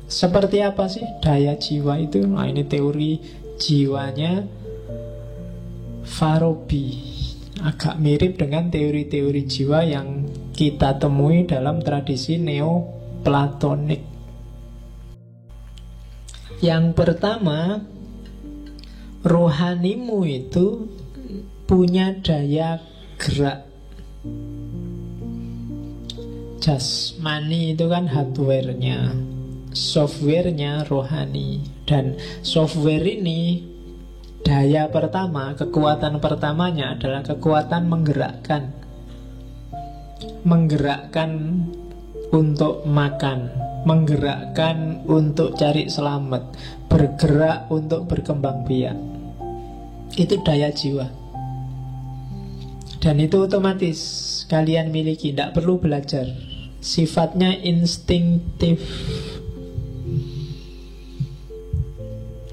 Seperti apa sih daya jiwa itu? Nah, ini teori jiwanya Farabi. Agak mirip dengan teori-teori jiwa yang kita temui dalam tradisi Neoplatonik. Yang pertama, rohanimu itu punya daya gerak. Jasmani itu kan hardware-nya, software-nya rohani. Dan software ini, daya pertama, kekuatan pertamanya adalah kekuatan menggerakkan. Menggerakkan untuk makan, menggerakkan untuk cari selamat, bergerak untuk berkembang biak. Itu daya jiwa. Dan itu otomatis kalian miliki, tidak perlu belajar. Sifatnya instinktif.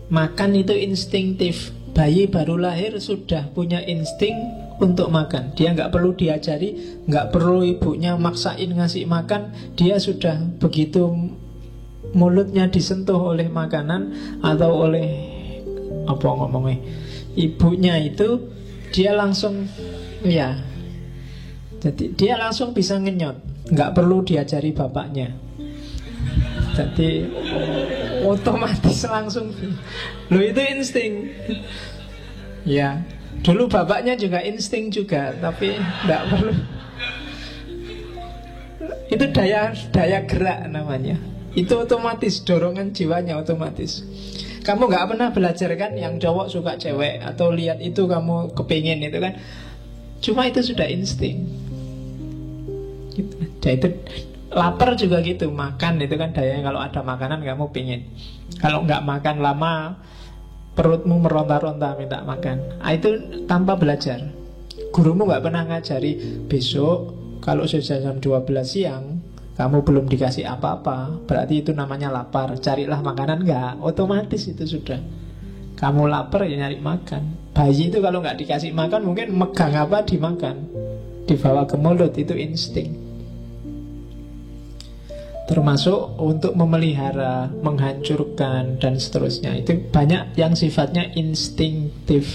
Makan itu instinktif. Bayi baru lahir sudah punya insting untuk makan. Dia nggak perlu diajari, nggak perlu ibunya maksain ngasih makan. Dia sudah begitu mulutnya disentuh oleh makanan atau oleh apa ngomongnya ibunya itu, dia langsung ya. Jadi dia langsung bisa ngenyot, nggak perlu diajari bapaknya. Jadi otomatis langsung. Lo itu insting. Ya, dulu bapaknya juga insting juga, tapi nggak perlu. Itu daya gerak namanya. Itu otomatis, dorongan jiwanya otomatis. Kamu nggak pernah belajar kan yang cowok suka cewek, atau lihat itu kamu kepingin itu kan. Cuma itu sudah insting gitu. Itu lapar juga gitu. Makan itu kan dayanya, kalau ada makanan kamu pingin. Kalau nggak makan lama, perutmu meronta-ronta minta makan. Itu tanpa belajar. Gurumu nggak pernah ngajari, besok kalau sudah jam 12 siang kamu belum dikasih apa-apa, berarti itu namanya lapar, carilah makanan. Enggak, otomatis itu sudah. Kamu lapar ya nyari makan. Bayi itu kalau nggak dikasih makan mungkin megang apa dimakan, dibawa ke mulut. Itu insting. Termasuk untuk memelihara, menghancurkan, dan seterusnya. Itu banyak yang sifatnya instinktif.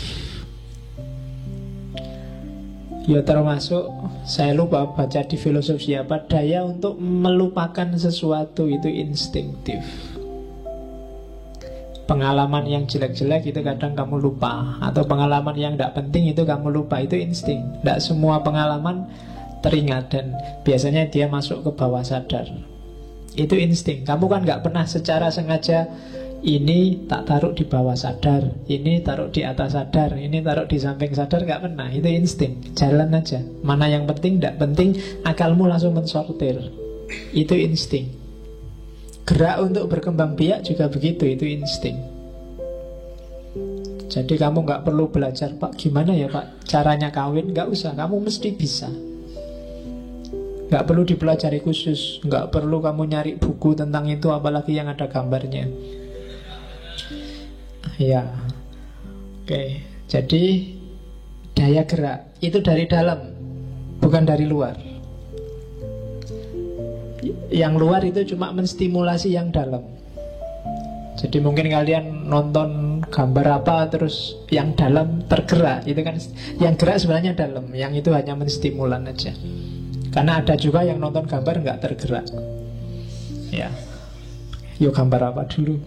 Ya termasuk, saya lupa baca di filosofi apa, daya untuk melupakan sesuatu itu instinktif. Pengalaman yang jelek-jelek itu kadang kamu lupa, atau pengalaman yang tidak penting itu kamu lupa. Itu insting. Tidak semua pengalaman teringat, dan biasanya dia masuk ke bawah sadar. Itu insting. Kamu kan nggak pernah secara sengaja, ini tak taruh di bawah sadar, ini taruh di atas sadar, ini taruh di samping sadar, nggak pernah. Itu insting. Jalan aja. Mana yang penting, tidak penting, akalmu langsung mensortir. Itu insting. Gerak untuk berkembang biak juga begitu. Itu insting. Jadi kamu nggak perlu belajar, Pak, gimana ya Pak caranya kawin. Nggak usah, kamu mesti bisa. Nggak perlu dipelajari khusus, nggak perlu kamu nyari buku tentang itu, apalagi yang ada gambarnya. Ya, oke. Jadi daya gerak itu dari dalam, bukan dari luar. Yang luar itu cuma menstimulasi yang dalam. Jadi mungkin kalian nonton gambar apa, terus yang dalam tergerak. Itu kan yang gerak sebenarnya dalam, yang itu hanya menstimulan aja. Karena ada juga yang nonton gambar nggak tergerak. Ya, yuk gambar apa dulu?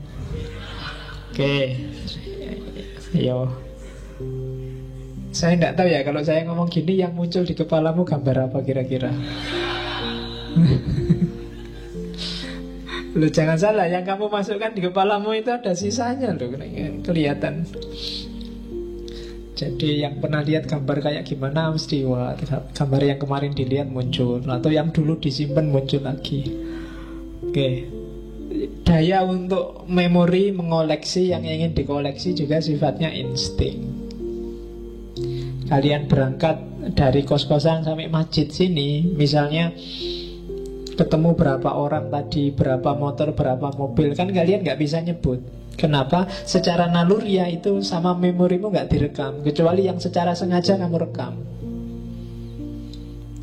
Oke, yo. Saya nggak tahu ya, kalau saya ngomong gini yang muncul di kepalamu gambar apa kira-kira? Loh jangan salah, yang kamu masukkan di kepalamu itu ada sisanya loh, kelihatan. Jadi yang pernah lihat gambar kayak gimana mesti, wah, gambar yang kemarin dilihat muncul, atau yang dulu disimpan muncul lagi. Oke. Daya untuk memori, mengoleksi yang ingin dikoleksi juga sifatnya insting. Kalian berangkat dari kos-kosan sampai masjid sini, misalnya ketemu berapa orang tadi, berapa motor, berapa mobil, kan kalian nggak bisa nyebut. Kenapa? Secara naluriah itu sama memorimu nggak direkam, kecuali yang secara sengaja kamu rekam.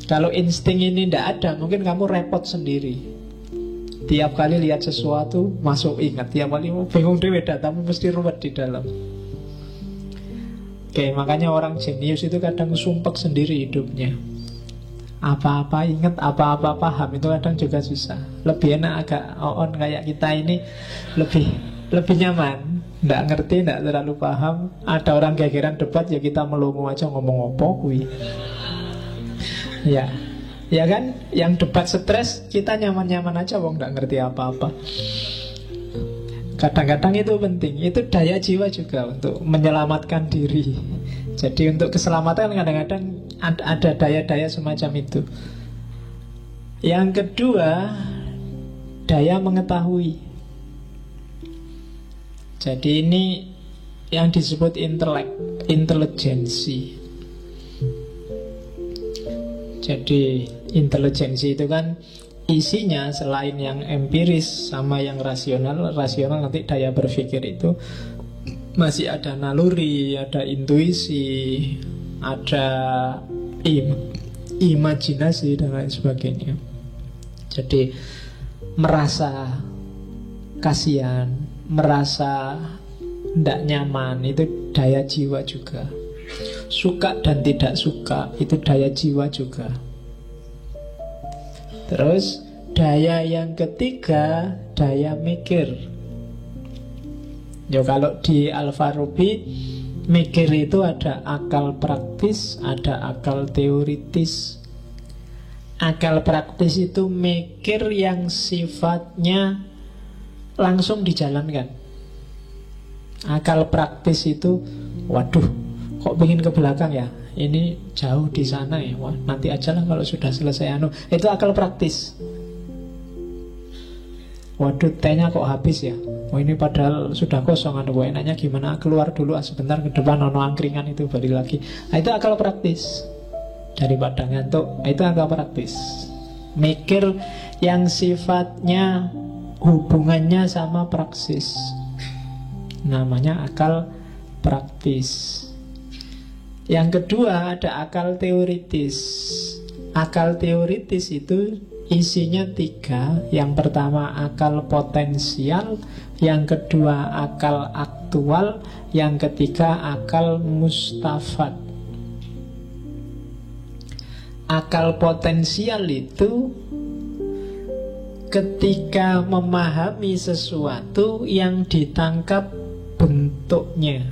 Kalau insting ini tidak ada, mungkin kamu repot sendiri. Tiap kali lihat sesuatu masuk ingat. Tiap kali mau bingung dewe datamu mesti ruwet di dalam. Oke, makanya orang jenius itu kadang sumpek sendiri hidupnya. Apa-apa ingat, apa-apa paham, itu kadang juga susah. Lebih enak agak on kayak kita ini, lebih nyaman. Nggak ngerti, nggak terlalu paham. Ada orang gegeran debat, ya kita melongo aja ngomong apa kui. Ya kan, yang debat stres, kita nyaman-nyaman aja wong nggak ngerti apa-apa. Kadang-kadang itu penting. Itu daya jiwa juga untuk menyelamatkan diri. Jadi untuk keselamatan kadang-kadang ada daya-daya semacam itu. Yang kedua, daya mengetahui. Jadi ini yang disebut intelijensi. Jadi intelijensi itu kan isinya selain yang empiris sama yang rasional nanti daya berpikir itu masih ada naluri, ada intuisi, ada imajinasi dan lain sebagainya. Jadi merasa kasihan, merasa tidak nyaman, itu daya jiwa juga. Suka dan tidak suka, itu daya jiwa juga. Terus daya yang ketiga, daya mikir. Ya kalau di Al-Farabi, mikir itu ada akal praktis, ada akal teoritis. Akal praktis itu mikir yang sifatnya langsung dijalankan. Akal praktis itu, waduh, kok pengen ke belakang ya? Ini jauh di sana ya. Wah, nanti aja lah kalau sudah selesai Itu akal praktis. Waduh, tehnya kok habis ya? Oh ini padahal sudah kosong enaknya gimana? Keluar dulu sebentar ke depan angkringan itu balik lagi. Itu akal praktis. Daripada ngantuk, itu akal praktis. Mikir yang sifatnya hubungannya sama praksis, namanya akal praktis. Yang kedua ada akal teoritis. Akal teoritis itu isinya tiga. Yang pertama akal potensial, yang kedua akal aktual, yang ketiga akal mustafad. Akal potensial itu ketika memahami sesuatu yang ditangkap bentuknya,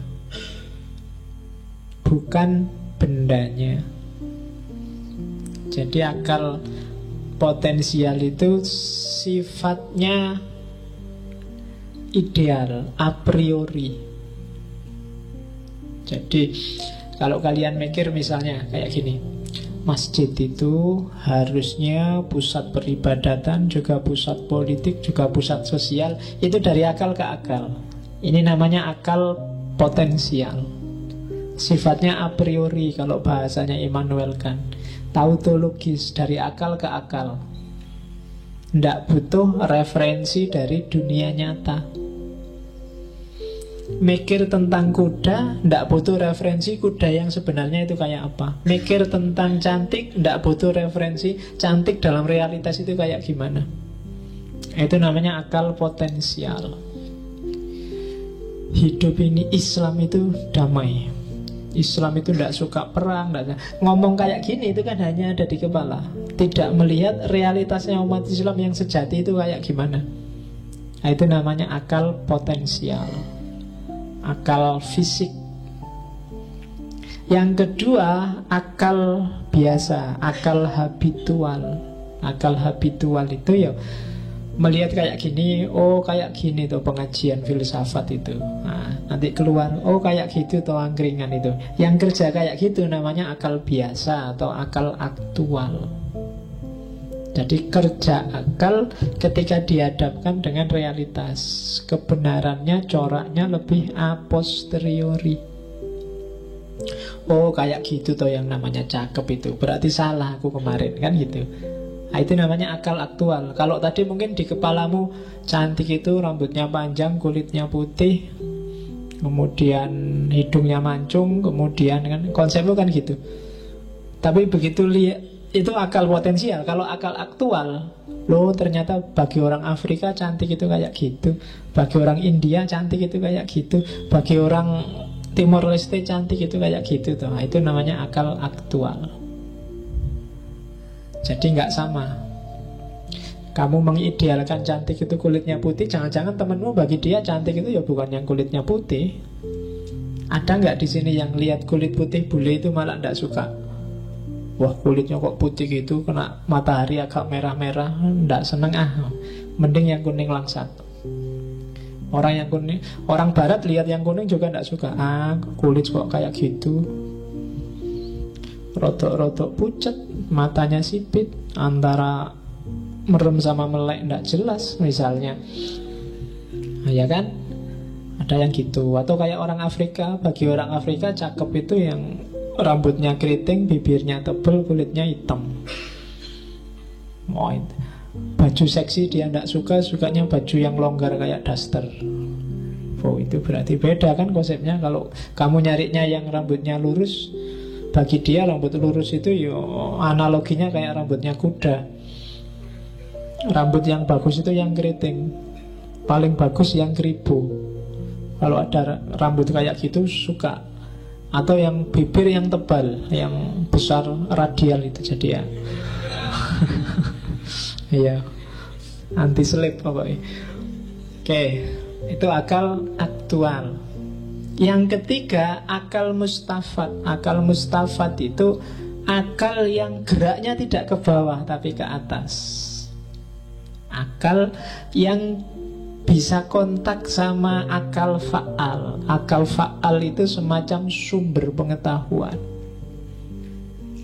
bukan bendanya. Jadi akal potensial itu sifatnya ideal, a priori. Jadi kalau kalian mikir misalnya kayak gini, masjid itu harusnya pusat peribadatan, juga pusat politik, juga pusat sosial. Itu dari akal ke akal. Ini namanya akal potensial. Sifatnya a priori kalau bahasanya Immanuel Kant. Tautologis, dari akal ke akal. Tidak butuh referensi dari dunia nyata. Mikir tentang kuda, tidak butuh referensi kuda yang sebenarnya itu kayak apa. Mikir tentang cantik, tidak butuh referensi cantik dalam realitas itu kayak gimana. Itu namanya akal potensial. Hidup ini, Islam itu damai. Islam itu tidak suka perang, ngomong kayak gini itu kan hanya ada di kepala, tidak melihat realitasnya umat Islam yang sejati itu kayak gimana. Itu namanya akal potensial, akal fisik. Yang kedua akal biasa, akal habitual. Akal habitual itu ya melihat kayak gini, oh kayak gini tuh pengajian filsafat itu. Nah, nanti keluar, oh kayak gitu tuh angkringan itu. Yang kerja kayak gitu namanya akal biasa atau akal aktual. Jadi kerja akal ketika dihadapkan dengan realitas, kebenarannya, coraknya lebih a posteriori. Oh kayak gitu tuh yang namanya cakep itu, berarti salah aku kemarin, kan gitu. Nah, itu namanya akal aktual. Kalau tadi mungkin di kepalamu cantik itu rambutnya panjang, kulitnya putih, kemudian hidungnya mancung, kemudian kan konsepnya kan gitu. Tapi begitu Itu akal potensial. Kalau akal aktual, loh ternyata bagi orang Afrika cantik itu kayak gitu, bagi orang India cantik itu kayak gitu, bagi orang Timor Leste cantik itu kayak gitu tuh. Nah, itu namanya akal aktual. Jadi nggak sama. Kamu mengidealkan cantik itu kulitnya putih, jangan-jangan temenmu bagi dia cantik itu ya bukan yang kulitnya putih. Ada nggak di sini yang lihat kulit putih bule itu malah nggak suka? Wah kulitnya kok putih gitu, kena matahari agak merah-merah, nggak seneng ah. Mending yang kuning langsat. Orang yang kuning, orang barat lihat yang kuning juga nggak suka. Ah kulit kok kayak gitu, rodok-rodok pucat, matanya sipit, antara merem sama melek nggak jelas misalnya. Nah, ya kan? Ada yang gitu. Atau kayak orang Afrika, bagi orang Afrika cakep itu yang rambutnya keriting, bibirnya tebal, kulitnya hitam. Oh, itu. Baju seksi dia tidak suka, sukanya baju yang longgar kayak daster. Oh, itu berarti beda kan konsepnya. Kalau kamu nyarinya yang rambutnya lurus, bagi dia rambut lurus itu yo analoginya kayak rambutnya kuda. Rambut yang bagus itu yang keriting, paling bagus yang keribu. Kalau ada rambut kayak gitu suka. Atau yang bibir yang tebal, yang besar radial itu jadi ya. Iya, anti selip pokoknya. Oke, itu akal aktual. Yang ketiga, akal mustafat. Akal mustafat itu akal yang geraknya tidak ke bawah tapi ke atas. Akal yang bisa kontak sama akal fa'al. Akal fa'al itu semacam sumber pengetahuan,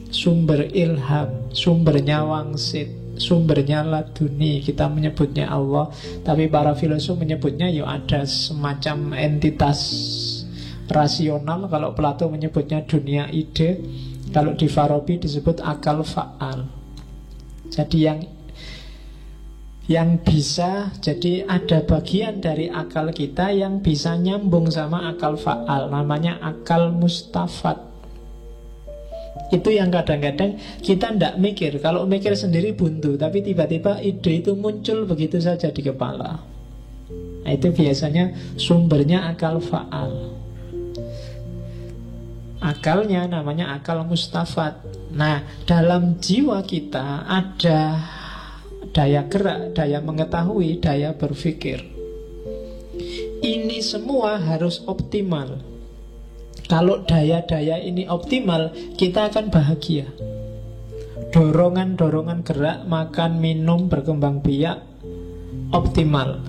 sumber ilham, sumbernya wangsit, sumbernya laduni. Kita menyebutnya Allah, tapi para filosof menyebutnya ya ada semacam entitas rasional. Kalau Plato menyebutnya dunia ide, kalau di Farabi disebut akal fa'al. Jadi yang bisa, jadi ada bagian dari akal kita yang bisa nyambung sama akal fa'al, namanya akal mustafat. Itu yang kadang-kadang kita tidak mikir. Kalau mikir sendiri buntu, tapi tiba-tiba ide itu muncul begitu saja di kepala. Nah, itu biasanya sumbernya akal fa'al. Akalnya namanya akal mustafat. Nah, dalam jiwa kita ada daya gerak, daya mengetahui, daya berpikir. Ini semua harus optimal. Kalau daya-daya ini optimal, kita akan bahagia. Dorongan-dorongan gerak, makan, minum, berkembang biak optimal.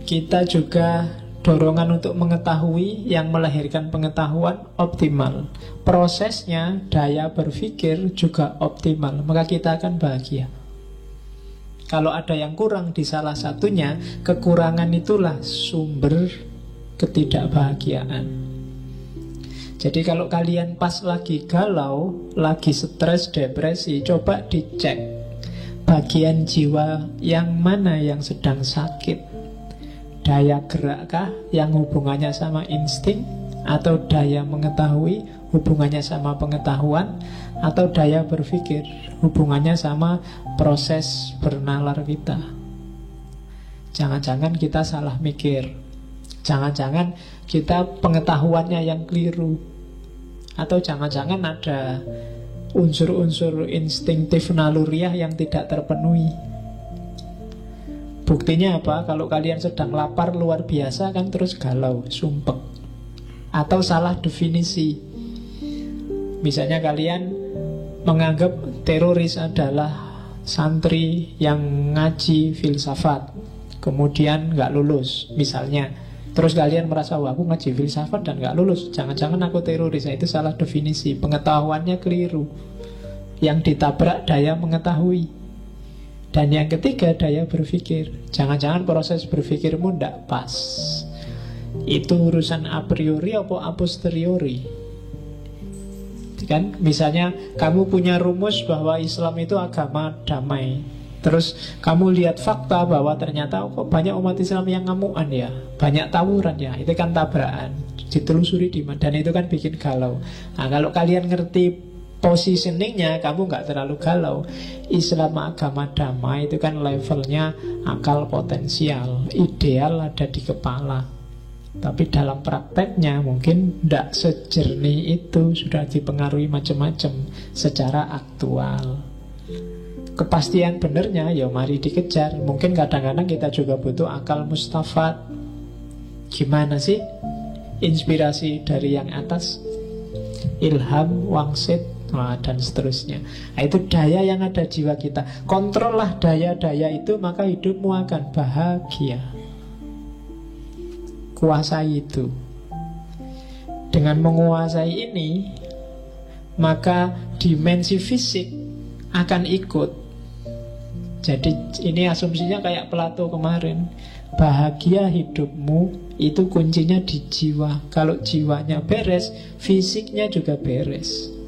Kita juga dorongan untuk mengetahui yang melahirkan pengetahuan optimal. Prosesnya, daya berpikir juga optimal. Maka kita akan bahagia. Kalau ada yang kurang di salah satunya, kekurangan itulah sumber ketidakbahagiaan. Jadi kalau kalian pas lagi galau, lagi stres, depresi, coba dicek bagian jiwa yang mana yang sedang sakit. Daya gerakkah yang hubungannya sama insting, atau daya mengetahui hubungannya sama pengetahuan, atau daya berpikir hubungannya sama proses bernalar kita. Jangan-jangan kita salah mikir, jangan-jangan kita pengetahuannya yang keliru, atau jangan-jangan ada unsur-unsur instinktif naluriah yang tidak terpenuhi. Buktinya apa? Kalau kalian sedang lapar luar biasa kan terus galau, sumpek, atau salah definisi. Misalnya kalian menganggap teroris adalah santri yang ngaji filsafat, kemudian nggak lulus misalnya. Terus kalian merasa, wah aku ngaji filsafat dan nggak lulus, jangan-jangan aku teroris. Nah, itu salah definisi, pengetahuannya keliru. Yang ditabrak daya mengetahui. Dan yang ketiga daya berpikir. Jangan-jangan proses berpikirmu nggak pas. Itu urusan a priori atau a posteriori. Kan misalnya kamu punya rumus bahwa Islam itu agama damai, terus kamu lihat fakta bahwa ternyata kok banyak umat Islam yang ngamuan ya, banyak tawuran ya, itu kan tabrakan. Ditelusuri di mana, dan itu kan bikin galau. Nah, kalau kalian ngerti positioningnya kamu nggak terlalu galau. Islam agama damai itu kan levelnya akal potensial, ideal ada di kepala. Tapi dalam prakteknya mungkin tidak sejernih itu, sudah dipengaruhi macam-macam secara aktual. Kepastian benernya ya mari dikejar. Mungkin kadang-kadang kita juga butuh akal mustafat. Gimana sih inspirasi dari yang atas, ilham, wangsit, dan seterusnya. Nah, itu daya yang ada jiwa kita. Kontrollah daya-daya itu, maka hidupmu akan bahagia. Kuasai itu. Dengan menguasai ini, maka dimensi fisik akan ikut. Jadi ini asumsinya kayak Plato kemarin. Bahagia hidupmu itu kuncinya di jiwa. Kalau jiwanya beres, fisiknya juga beres.